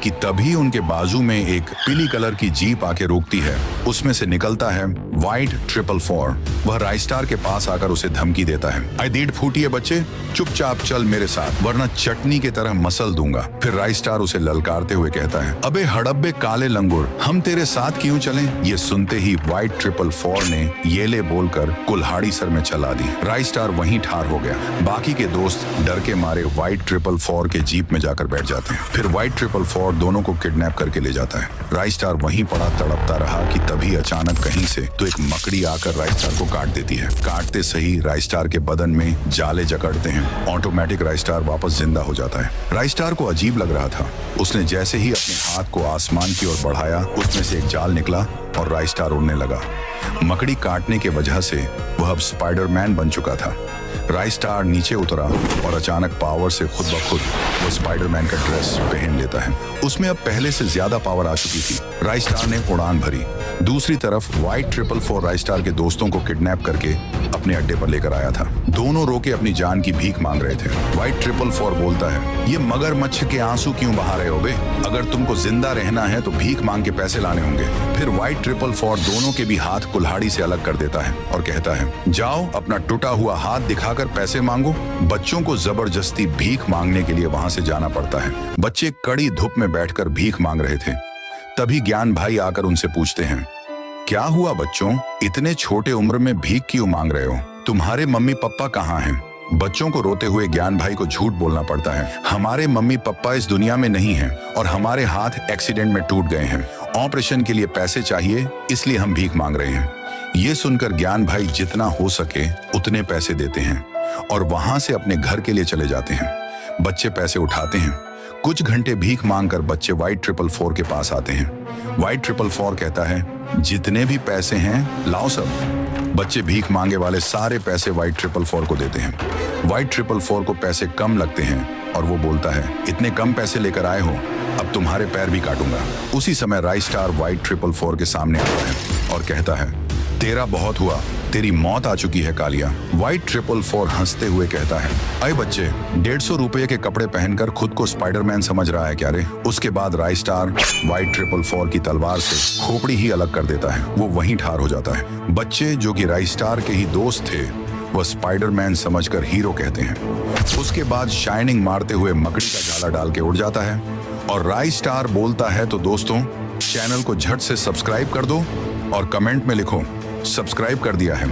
कि तभी उनके बाजू में एक पीली कलर की जीप आके रोकती है। उसमें से निकलता है व्हाइट 444। वह राइस्टार के पास आकर उसे धमकी देता है, आई दीड फूटी है बच्चे, चुपचाप चल मेरे साथ वरना चटनी की तरह मसल दूंगा। फिर राइस्टार उसे ललकारते हुए कहता है, अबे हड़ब्बे काले लंगूर, हम तेरे साथ क्यों चलें? ये सुनते ही व्हाइट 444 ने ये ले बोलकर कुल्हाड़ी सर में चला दी। राइस्टार वहीं ठार हो गया। बाकी के दोस्त डर के मारे व्हाइट 444 के जीप में जाकर बैठ जाते हैं। फिर व्हाइट 444 दोनों को किडनैप करके ले जाता है। राइस्टार वहीं पड़ा तड़पता रहा कि तभी अचानक कहीं से तो एक मकड़ी आकर राइस्टार को काट देती है। काटते सही राइस्टार के बदन में जाले जकड़ते हैं। ऑटोमेटिक राइस्टार वापस जिंदा हो जाता है। राइस्टार को अजीब लग रहा था। उसने जैसे ही अपने हाथ को आसमान की ओर बढ़ाया, उसमें से एक जाल निकला और राइस्टार उड़ने लगा। मकड़ी काटने के वजह से वह अब स्पाइडरमैन बन चुका था। राइस्टार नीचे उतरा और अचानक पावर से खुद ब खुद वो स्पाइडरमैन का ड्रेस पहन लेता है। उसमें अब पहले से ज्यादा पावर आ चुकी थी। राइस्टार ने उड़ान भरी। दूसरी तरफ व्हाइट 444 राइस्टार के दोस्तों को किडनैप करके अपने अड्डे पर लेकर आया था। दोनों रोके अपनी जान की भीख मांग रहे थे। व्हाइट 444 बोलता है, ये मगरमच्छ के आंसू क्यों बहा रहे हो बे? अगर तुमको जिंदा रहना है तो भीख मांग के पैसे लाने होंगे। फिर व्हाइट 444 दोनों के भी हाथ कुल्हाड़ी से अलग कर देता है और कहता है, जाओ अपना टूटा हुआ हाथ दिखाकर पैसे मांगो। बच्चों को जबरदस्ती भीख मांगने के लिए वहां से जाना पड़ता है। बच्चे कड़ी धूप में बैठकर भीख मांग रहे थे। तभी ज्ञान भाई आकर उनसे पूछते हैं, क्या हुआ बच्चों, इतने छोटे उम्र में भीख क्यों मांग रहे हो? तुम्हारे मम्मी पापा कहाँ हैं? बच्चों को रोते हुए ज्ञान भाई को झूठ बोलना पड़ता है। हमारे मम्मी पापा इस दुनिया में नहीं हैं और हमारे हाथ एक्सीडेंट में टूट गए हैं। ऑपरेशन के लिए पैसे चाहिए, इसलिए हम भीख मांग रहे हैं। ये सुनकर ज्ञान भाई जितना हो सके उतने पैसे देते हैं और वहां से अपने घर के लिए चले जाते हैं। बच्चे पैसे उठाते हैं। कुछ घंटे भीख मांगकर बच्चे व्हाइट 444 के पास आते हैं। व्हाइट 444 कहता है, जितने भी पैसे हैं लाओ सब। बच्चे भीख मांगे वाले सारे पैसे व्हाइट 444 को देते हैं। व्हाइट 444 को पैसे कम लगते हैं और वो बोलता है, इतने कम पैसे लेकर आए हो, अब तुम्हारे पैर भी काटूंगा। उसी समय राइस्टार व्हाइट 444 के सामने आता है और कहता है, तेरा बहुत हुआ, तेरी मौत आ चुकी है कालिया। व्हाइट 444 हंसते हुए कहता है, अरे बच्चे, 150 रुपए के कपड़े पहनकर खुद को स्पाइडरमैन समझ रहा है क्या रे? उसके बाद राइस्टार व्हाइट 444 की तलवार से खोपड़ी ही अलग कर देता है। वो वहीं ठार हो जाता है। बच्चे जो कि राइस्टार के ही दोस्त थे, वह स्पाइडरमैन समझकर हीरो कहते हैं। उसके बाद शाइनिंग मारते हुए मकड़ी का जाला डाल के उड़ जाता है और राइस्टार बोलता है, तो दोस्तों चैनल को झट से सब्सक्राइब कर दो और कमेंट में लिखो, सब्सक्राइब कर दिया है।